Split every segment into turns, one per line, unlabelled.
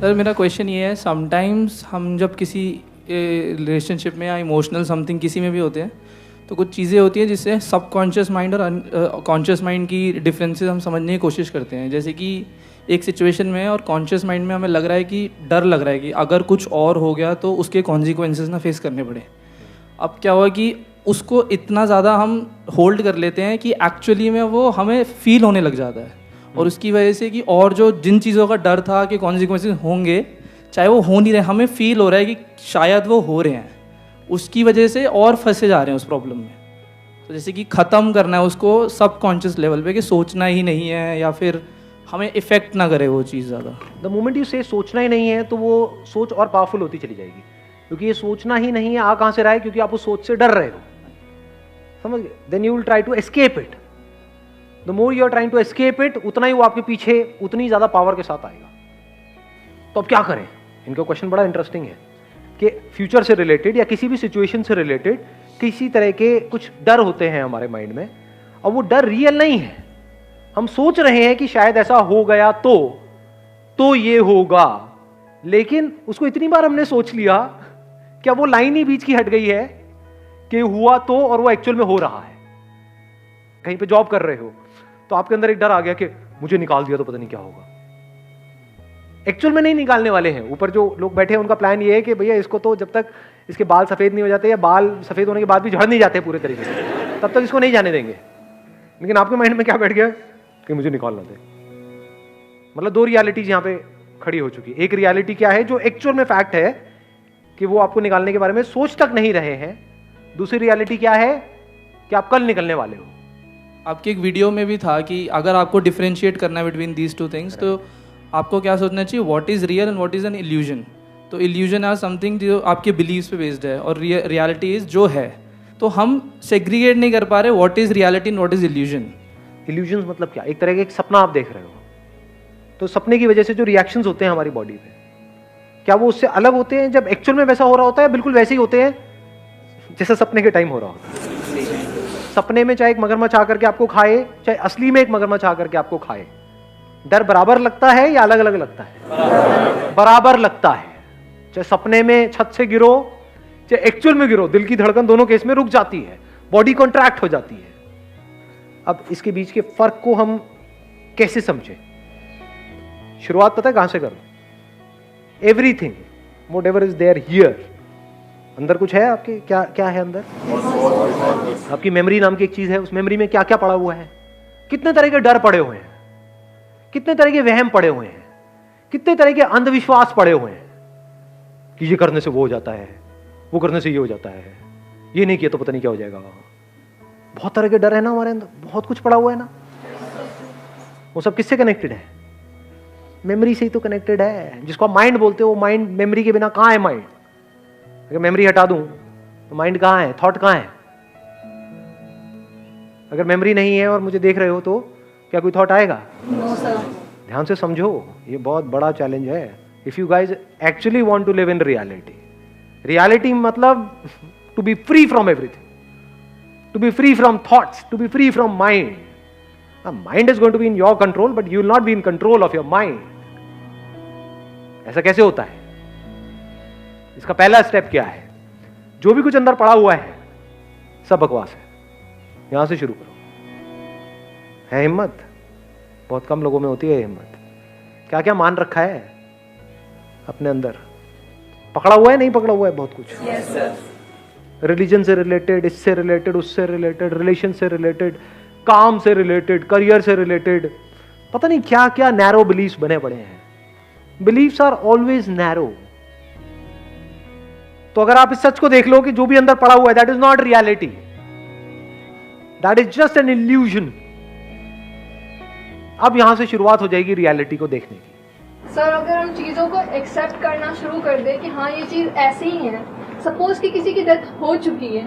Sir मेरा question ये है, समटाइम्स हम जब किसी रिलेशनशिप में या इमोशनल समथिंग किसी में भी होते हैं तो कुछ चीज़ें होती हैं जिससे सबकॉन्शियस माइंड और कॉन्शियस माइंड की डिफरेंसेस हम समझने की कोशिश करते हैं। जैसे कि एक सिचुएशन में और कॉन्शियस माइंड में हमें लग रहा है कि डर लग रहा है कि अगर कुछ और हो गया तो उसके कॉन्सिक्वेंसेस ना फेस करने पड़े। अब क्या हुआ कि उसको इतना ज़्यादा हम होल्ड कर लेते हैं कि एक्चुअली में वो हमें फील होने लग जाता है, और उसकी वजह से कि और जो जिन चीज़ों का डर था कि कॉन्सिक्वेंसेस होंगे चाहे वो हो नहीं रहे, हमें फील हो रहा है कि शायद वो हो रहे हैं, उसकी वजह से और फंसे जा रहे हैं उस प्रॉब्लम में। तो जैसे कि ख़त्म करना है उसको सबकॉन्शियस लेवल पे कि सोचना ही नहीं है, या फिर हमें इफ़ेक्ट ना करे वो चीज़ ज़्यादा।
द मोमेंट यू से सोचना ही नहीं है तो वो सोच और पावरफुल होती चली जाएगी, क्योंकि ये सोचना ही नहीं है आ कहाँ से रहा है, क्योंकि आप उस सोच से डर रहे हो, समझ गए। Then you will try to escape it. The more you are trying to escape it, उतना ही वो आपके पीछे उतनी ज़्यादा पावर के साथ आएगा। तो अब क्या करें? इनका क्वेश्चन बड़ा इंटरेस्टिंग है कि फ्यूचर से रिलेटेड या किसी भी सिचुएशन से रिलेटेड किसी तरह के कुछ डर होते हैं हमारे माइंड में, और वो डर रियल नहीं है। हम सोच रहे हैं कि शायद ऐसा हो गया तो ये होगा, लेकिन उसको इतनी बार हमने सोच लिया, क्या वो लाइन ही बीच की हट गई है कि हुआ तो और वो एक्चुअल में हो रहा है। कहीं पे जॉब कर रहे हो तो आपके अंदर एक डर आ गया कि मुझे निकाल दिया तो पता नहीं क्या होगा। एक्चुअल में नहीं निकालने वाले हैं। ऊपर जो लोग बैठे हैं उनका प्लान ये है कि भैया इसको तो जब तक इसके बाल सफेद नहीं हो जाते, या बाल सफेद होने के बाद भी झड़ नहीं जाते पूरे तरीके से, तब तक इसको नहीं जाने देंगे। लेकिन आपके माइंड में क्या बैठ गया कि मुझे निकालना दे। मतलब दो रियलिटीज यहां पे खड़ी हो चुकी है। एक रियलिटी क्या है जो एक्चुअल में फैक्ट है कि वो आपको निकालने के बारे में सोच तक नहीं रहे हैं। दूसरी रियलिटी क्या है कि आप कल निकलने वाले हो।
आपकी एक वीडियो में भी था कि अगर आपको डिफरेंशिएट करना है बिटवीन दीज टू थिंग्स, तो आपको क्या सोचना चाहिए, what is real and what is an illusion. तो इल्यूजन आर समथिंग जो आपके बिलीव्स पे बेस्ड है, और रियलिटी इज जो है। तो हम सेग्रीगेट नहीं कर पा रहे what is reality and what is illusion.
Illusion मतलब क्या? एक तरह का एक सपना आप देख रहे हो, तो सपने की वजह से जो रिएक्शंस होते हैं हमारी बॉडी पे, क्या वो उससे अलग होते हैं जब एक्चुअल में वैसा हो रहा होता है? बिल्कुल वैसे ही होते हैं जैसा सपने के टाइम हो रहा होता है। सपने में चाहे एक मगरमच्छ आकर के आपको खाए, चाहे असली में एक मगरमच्छ आकर के आपको खाए, डर बराबर लगता है या अलग अलग लगता है? बराबर लगता है। चाहे सपने में छत से गिरो, चाहे एक्चुअल में गिरो, दिल की धड़कन दोनों केस में रुक जाती है, बॉडी कॉन्ट्रैक्ट हो जाती है। अब इसके बीच के फर्क को हम कैसे समझे? शुरुआत पता है कहां से करो? Everything whatever is there here, अंदर कुछ है आपके? क्या क्या है अंदर? आपकी मेमोरी नाम की एक चीज है। उस मेमोरी में क्या क्या पड़ा हुआ है? कितने तरह के डर पड़े हुए हैं, कितने तरह के वहम पड़े हुए हैं, कितने तरह के अंधविश्वास पड़े हुए हैं कि ये करने से वो हो जाता है, वो करने से ये हो जाता है, ये नहीं किया तो पता नहीं क्या हो जाएगा। बहुत तरह के डर है ना हमारे अंदर, बहुत कुछ पड़ा हुआ है ना। वो सब किससे कनेक्टेड है? मेमोरी से ही तो कनेक्टेड है। जिसको आप माइंड बोलते हो, वो माइंड, मेमोरी के बिना कहां है माइंड? अगर मेमोरी हटा दूं तो माइंड कहां है, थॉट कहां है? अगर मेमोरी नहीं है और मुझे देख रहे हो तो क्या कोई थॉट आएगा? ध्यान से समझो, ये बहुत बड़ा चैलेंज है। If you guys actually want to live in reality, reality मतलब to be free from everything, to be free from thoughts, to be free from mind. Mind is going to be in your control, but you will not be in control of your mind. ऐसा कैसे होता है? इसका पहला step क्या है? जो भी कुछ अंदर पड़ा हुआ है सब बकवास है। यहां से शुरू करो। है हिम्मत? बहुत कम लोगों में होती है हिम्मत। क्या क्या मान रखा है अपने अंदर? पकड़ा हुआ है, नहीं पकड़ा हुआ है बहुत कुछ।
yes, sir.
रिलीजन से रिलेटेड, इससे रिलेटेड, उससे रिलेटेड, रिलेशन से रिलेटेड, काम से रिलेटेड, करियर से रिलेटेड, पता नहीं क्या क्या नैरो बिलीफ्स बने पड़े हैं। Beliefs are always narrow. तो अगर आप इस सच को देख लो कि जो भी अंदर पड़ा हुआ है, that is not reality, that is just an illusion. अब यहां से शुरुआत हो जाएगी रियलिटी को देखने की।
सर, अगर हम चीज़ों को एक्सेप्ट करना शुरू कर दे कि हाँ ये चीज़ ऐसी ही है, सपोज कि किसी की डेथ हो चुकी है,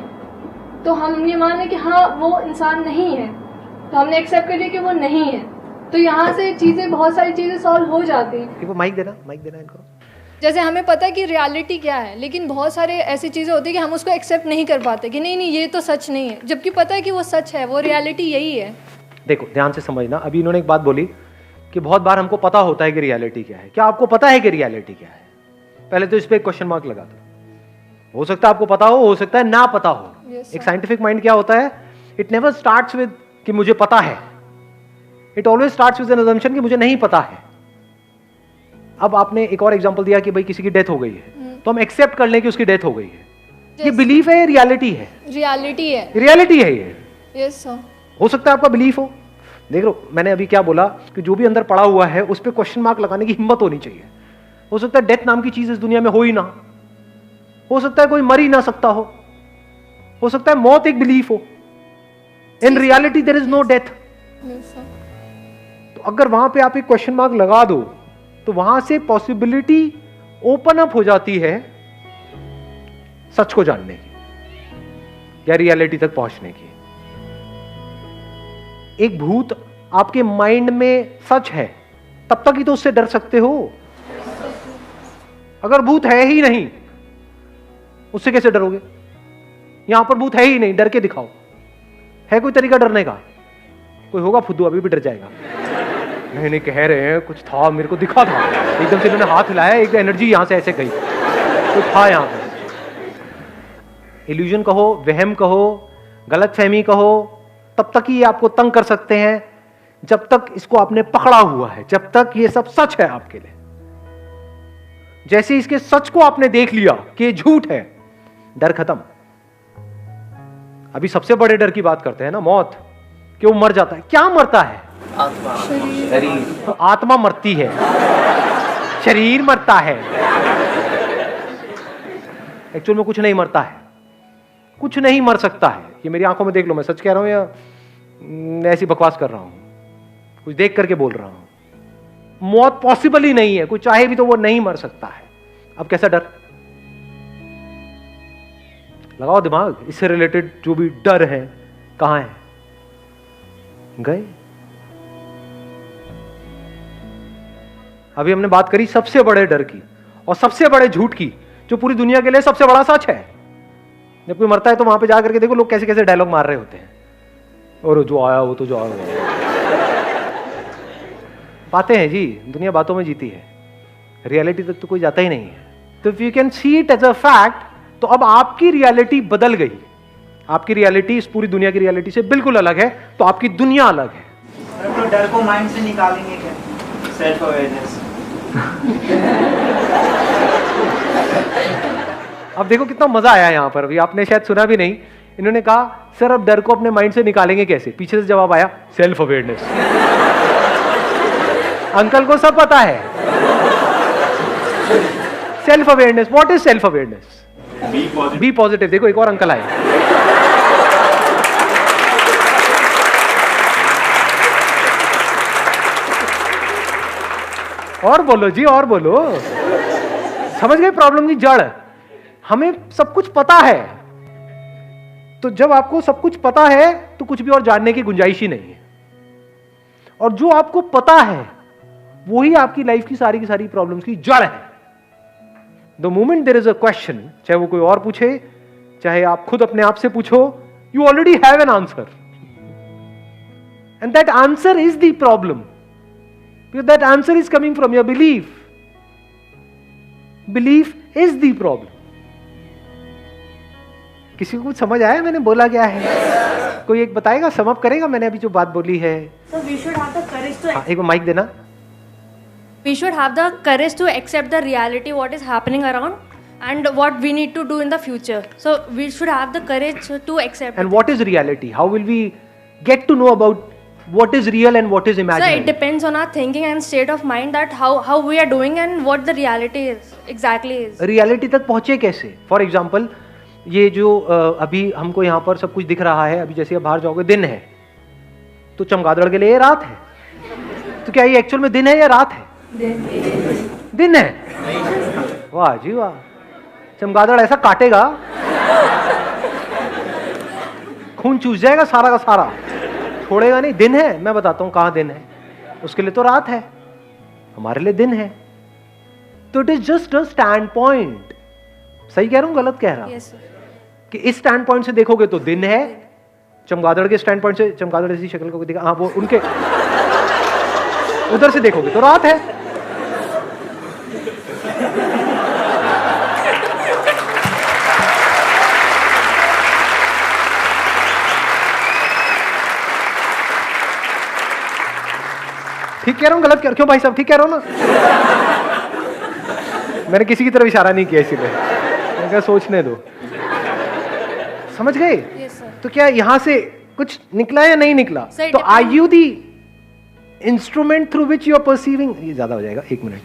तो हम ये माने कि हाँ वो इंसान नहीं है, तो हमने एक्सेप्ट कर लिया कि वो नहीं है, तो यहाँ से चीज़ें, बहुत सारी चीज़ें सॉल्व हो जाती हैं।
माइक देना इनको।
जैसे हमें पता है कि रियलिटी क्या है, लेकिन बहुत सारे ऐसी चीज़ें होती है कि हम उसको एक्सेप्ट नहीं कर पाते कि नहीं ये तो सच नहीं है, जबकि पता है कि वो सच है, वो रियलिटी यही है।
देखो ध्यान से समझना। अभी इन्होंने एक बात बोली कि बहुत बार हमको पता होता है कि रियलिटी क्या है। क्या आपको पता है कि रियलिटी क्या है? पहले तो इस पे एक क्वेश्चन मार्क लगा दो। हो सकता है आपको पता हो सकता है ना पता हो।
Yes,
एक साइंटिफिक माइंड क्या होता है? इट नेवर स्टार्ट्स विद कि मुझे पता है, it always starts with N assumption कि मुझे नहीं पता है। अब आपने एक और एग्जांपल दिया कि भाई किसी की डेथ हो गई है, तो हम एक्सेप्ट कर लें कि उसकी डेथ हो गई है। ये बिलीफ है, रियलिटी है?
रियलिटी है।
रियलिटी है ये।
Yes sir.
हो सकता है आपका बिलीफ हो। देख लो, मैंने अभी क्या बोला कि जो भी अंदर पड़ा हुआ है उस पर क्वेश्चन मार्क लगाने की हिम्मत होनी चाहिए। हो सकता है डेथ नाम की चीज इस दुनिया में हो ही ना, हो सकता है कोई मर ही ना सकता हो सकता है मौत एक बिलीफ हो। In reality there is no death. तो अगर वहां पे आप एक क्वेश्चन मार्क लगा दो तो वहां से पॉसिबिलिटी ओपन अप हो जाती है सच को जानने की या रियलिटी तक पहुंचने की। एक भूत आपके माइंड में सच है तब तक ही तो उससे डर सकते हो। अगर भूत है ही नहीं उससे कैसे डरोगे? यहां पर भूत है ही नहीं, डर के दिखाओ। है कोई तरीका डरने का? कोई होगा फुद्दू अभी भी डर जाएगा। नहीं कह रहे हैं कुछ था, मेरे को दिखा था, एकदम से मैंने हाथ हिलाया, एक एनर्जी यहां से ऐसे गई, कुछ था यहां पे। इल्यूजन कहो, वहम कहो, गलतफहमी कहो, तब तक ही आपको तंग कर सकते हैं जब तक इसको आपने पकड़ा हुआ है, जब तक ये सब सच है आपके लिए। जैसे इसके सच को आपने देख लिया कि ये झूठ है, डर खत्म। अभी सबसे बड़े डर की बात करते हैं ना, मौत, कि वो मर जाता है। क्या मरता है?
आत्मा, शरीर।
तो आत्मा मरती है, शरीर मरता है। एक्चुअल में कुछ नहीं मरता है, कुछ नहीं मर सकता है। ये मेरी आंखों में देख लो, मैं सच कह रहा हूं या ऐसी बकवास कर रहा हूं? कुछ देख करके बोल रहा हूं। मौत पॉसिबल ही नहीं है, कोई चाहे भी तो वो नहीं मर सकता है। अब कैसा डर? लगाओ दिमाग, इससे रिलेटेड जो भी डर है कहां है? गए। अभी हमने बात करी सबसे बड़े डर की और सबसे बड़े झूठ की, जो पूरी दुनिया के लिए सबसे बड़ा सच है। जब कोई मरता है तो वहां पे जाकर के देखो लोग कैसे कैसे डायलॉग मार रहे होते हैं, और जो आया वो तो जो आया। बातें हैं जी, दुनिया बातों में जीती है, रियलिटी तक तो कोई जाता ही नहीं है। तो if you can see it as a fact, तो अब आपकी रियलिटी बदल गई। आपकी रियलिटी इस पूरी दुनिया की रियलिटी से बिल्कुल अलग है, तो आपकी दुनिया अलग है।
तो डर को माइंड से निकालेंगे क्या? Self awareness.
अब देखो कितना मजा आया यहाँ पर। अभी आपने शायद सुना भी नहीं, इन्होंने कहा सर अब डर को अपने माइंड से निकालेंगे कैसे? पीछे से जवाब आया सेल्फ अवेयरनेस। अंकल को सब पता है। Self awareness, what is self awareness? Be positive. देखो एक और अंकल आए। और बोलो जी, और बोलो। समझ गए प्रॉब्लम की जड़? हमें सब कुछ पता है, तो जब आपको सब कुछ पता है तो कुछ भी और जानने की गुंजाइश ही नहीं है। और जो आपको पता है वही आपकी लाइफ की सारी प्रॉब्लम्स की जड़ है। The moment there is a question, चाहे वो कोई और पूछे, चाहे आप खुद अपने आप से पूछो, you already have an answer, and that answer is the problem, because that answer is coming from your belief. Belief is the problem. किसी को कुछ समझ आया मैंने बोला क्या है? कोई एक बताएगा, समअप करेगा मैंने अभी जो बात बोली है?
So we should have the courage to
एक बार माइक देना।
we should have the courage to accept the reality what is happening around and what we need to do in the future. So we should have the courage to accept.
And what is reality? How will we get to know about what is real and what is
So
imaginary?
it depends on our thinking and state of mind that how we are doing and what the reality is exactly is.
Reality तक पहुंचे कैसे? For example ये जो अभी हमको यहाँ पर सब कुछ दिख रहा है, अभी जैसे बाहर जाओगे दिन है तो चमगादड़ के लिए रात है, तो क्या ये एक्चुअल में दिन है या रात है? दिन है। वाह जी वाह, चमगादड़ ऐसा काटेगा खून चूस जाएगा सारा का सारा, छोड़ेगा नहीं। दिन है, मैं बताता हूं कहां दिन है, उसके लिए तो रात है, हमारे लिए दिन है। तो it is just a stand point. सही कह रहा हूं गलत कह रहा हूं?
Yes, sir.
कि इस स्टैंड पॉइंट से देखोगे तो दिन है, चमगादड़ के स्टैंड पॉइंट से, चमगादड़ ऐसी शक्ल को दिखा, हाँ वो उनके उधर से देखोगे तो रात है। ठीक कह रहा हूँ, गलत कह क्यों भाई साहब? ठीक कह रहा हूँ ना? मैंने किसी की तरफ इशारा नहीं किया, इसीलिए मैंने कहा सोचने दो। समझ गए?
Yes, sir.
तो क्या यहां से कुछ निकला या नहीं निकला?
Sir,
तो are you the instrument through which you are perceiving? ये ज्यादा हो जाएगा, 1 मिनट।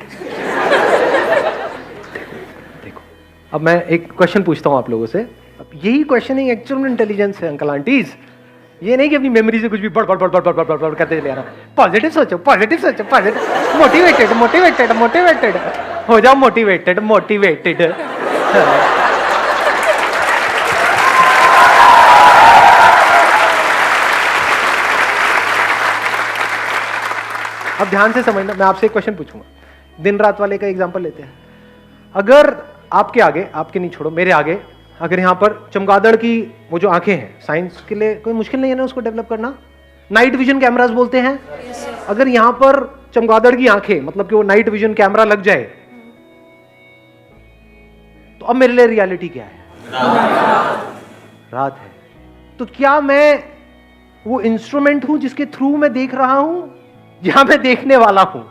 देखो, अब मैं एक क्वेश्चन पूछता हूं आप लोगों से। अब यही क्वेश्चनिंग एक्चुअल में इंटेलिजेंस है अंकल आंटीज। ये नहीं कि अपनी मेमोरी से कुछ भी बड़ बड़ बड़ बड़ बड़ बड़ बड़ करते चले आना। पॉजिटिव सोचो, पॉजिटिव सोचो, पॉजिटिव, मोटिवेटेड मोटिवेटेड मोटिवेटेड हो जाओ, मोटिवेटेड मोटिवेटेड। अब ध्यान से समझना, मैं आपसे एक क्वेश्चन पूछूंगा। दिन रात वाले का एग्जांपल लेते हैं। अगर आपके आगे, आपके नहीं छोड़ो, मेरे आगे अगर यहाँ पर चमगादड़ की वो जो आंखें हैं, साइंस के लिए कोई मुश्किल नहीं है ना उसको डेवलप करना। नाइट विजन कैमरास बोलते हैं। अगर यहाँ पर चमगादड़ की आंखें, मतलब कि वो नाइट विजन कैमरा लग जाए, तो अब मेरे लिए रियलिटी क्या है? रात है। तो क्या मैं वो इंस्ट्रूमेंट हूं जिसके थ्रू मैं देख रहा हूं, या मैं देखने वाला हूं?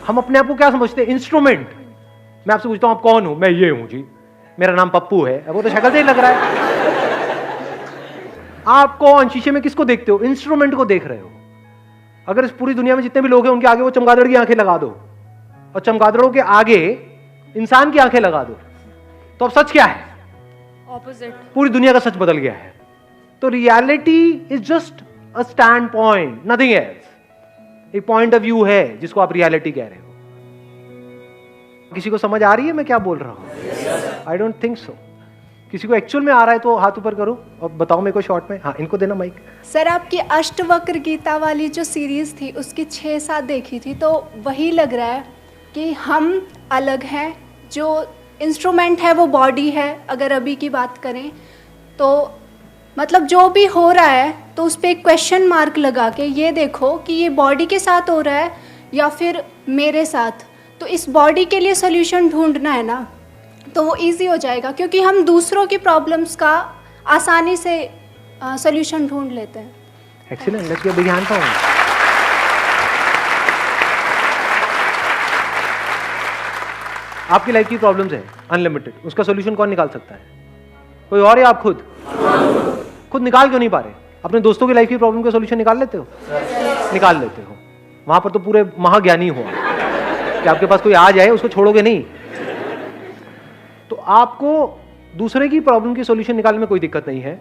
हम अपने आप को क्या समझते हैं? इंस्ट्रूमेंट। मैं आपसे पूछता हूं आप कौन हो? मैं ये हूं जी, मेरा नाम पप्पू है। अब वो तो शक्ल से ही लग रहा है। आप कौन? शीशे में किसको देखते हो? इंस्ट्रूमेंट को देख रहे हो। अगर इस पूरी दुनिया में जितने भी लोग हैं उनके आगे वो चमगादड़ की आंखें लगा दो, और चमगादड़ों के आगे इंसान की आंखें लगा दो, तो अब सच क्या है?
ऑपोजिट।
पूरी दुनिया का सच बदल गया है। तो reality is just a stand point, nothing else. एक पॉइंट ऑफ व्यू है जिसको आप रियलिटी कह रहे हो। किसी को समझ आ रही है मैं क्या बोल रहा हूं? I don't think so. किसी को एक्चुअल में आ रहा है तो हाथ ऊपर करो और बताओ मेरे को शॉर्ट में। हाँ, इनको देना माइक।
सर, आपकी अष्टवक्र गीता वाली जो सीरीज थी उसकी 6-7 देखी थी, तो वही लग रहा है कि हम अलग हैं, जो इंस्ट्रूमेंट है वो बॉडी है। अगर अभी की बात करें तो मतलब जो भी हो रहा है तो उस पर एक क्वेश्चन मार्क लगा के ये देखो कि ये बॉडी के साथ हो रहा है या फिर मेरे साथ। तो इस बॉडी के लिए सोल्यूशन ढूंढना है ना, तो वो इजी हो जाएगा, क्योंकि हम दूसरों की प्रॉब्लम्स का आसानी से सोल्यूशन ढूंढ लेते हैं।
Excellent, let's give a big hand for him. आपकी लाइफ की प्रॉब्लम्स है अनलिमिटेड, उसका सोल्यूशन कौन निकाल सकता है? कोई और या आप खुद? खुद निकाल क्यों नहीं पा रहे? अपने दोस्तों की लाइफ की प्रॉब्लम का सोल्यूशन निकाल लेते हो? निकाल लेते हो। वहां पर तो पूरे महाज्ञानी हो कि आपके पास कोई आ जाए उसको छोड़ोगे नहीं। तो आपको दूसरे की प्रॉब्लम की सोल्यूशन निकालने में कोई दिक्कत नहीं है।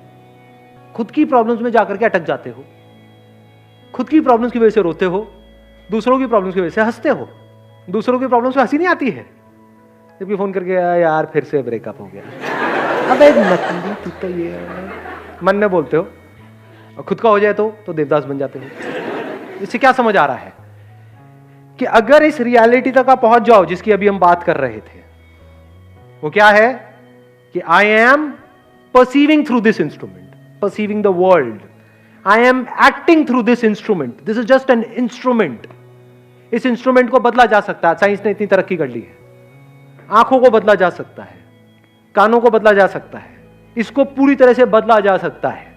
खुद की प्रॉब्लम्स में जाकर के अटक जाते हो, खुद की प्रॉब्लम्स की वजह से रोते हो, दूसरों की प्रॉब्लम्स की वजह से हंसते हो। दूसरों की प्रॉब्लम्स में हंसी नहीं आती है, जबकि फोन करके यार फिर से ब्रेकअप हो गया, अबे नकली तू तो ये मन में बोलते हो, और खुद का हो जाए तो देवदास बन जाते हो। इससे क्या समझ आ रहा है कि अगर इस रियलिटी तक आप पहुंच जाओ जिसकी अभी हम बात कर रहे थे, वो क्या है कि I am perceiving through this instrument, perceiving the world, I am acting through this instrument, this is just an instrument. इस इंस्ट्रूमेंट को बदला जा सकता है, साइंस ने इतनी तरक्की कर ली है। आंखों को बदला जा सकता है, कानों को बदला जा सकता है, इसको पूरी तरह से बदला जा सकता है,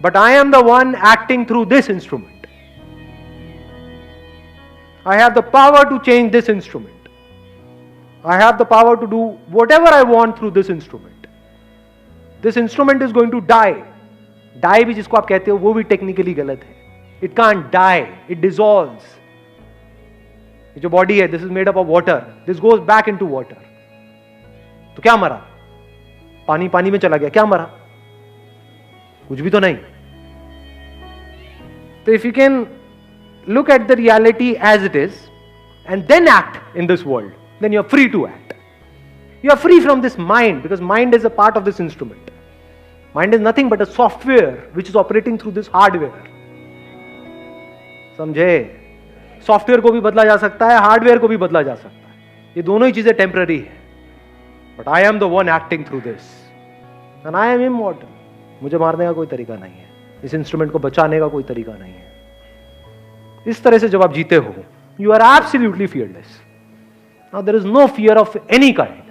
but I am the one acting through this instrument. I have the power to change this instrument. I have the power to do whatever I want through this instrument. This instrument is going to die. Die भी जिसको आप कहते हो वो भी technically गलत है. It can't die. It dissolves. ये जो बॉडी है, this is made up of water. This goes back into water. तो क्या मरा? पानी पानी में चला गया, क्या मरा? कुछ भी तो नहीं. तो if you can look at the reality as it is and then act in this world, then you're free to act. You're free from this mind, because mind is a part of this instrument. Mind is nothing but a software which is operating through this hardware. समझे? Software को भी बदला जा सकता है, hardware को भी बदला जा सकता है, ये दोनों ही चीजें टेम्पररी है, but I am the one acting through this and I am immortal. मुझे मारने का कोई तरीका नहीं है, इस इंस्ट्रूमेंट को बचाने का कोई तरीका नहीं है. इस तरह से जब आप जीते हो, you are absolutely fearless. Now there is no fear of any kind.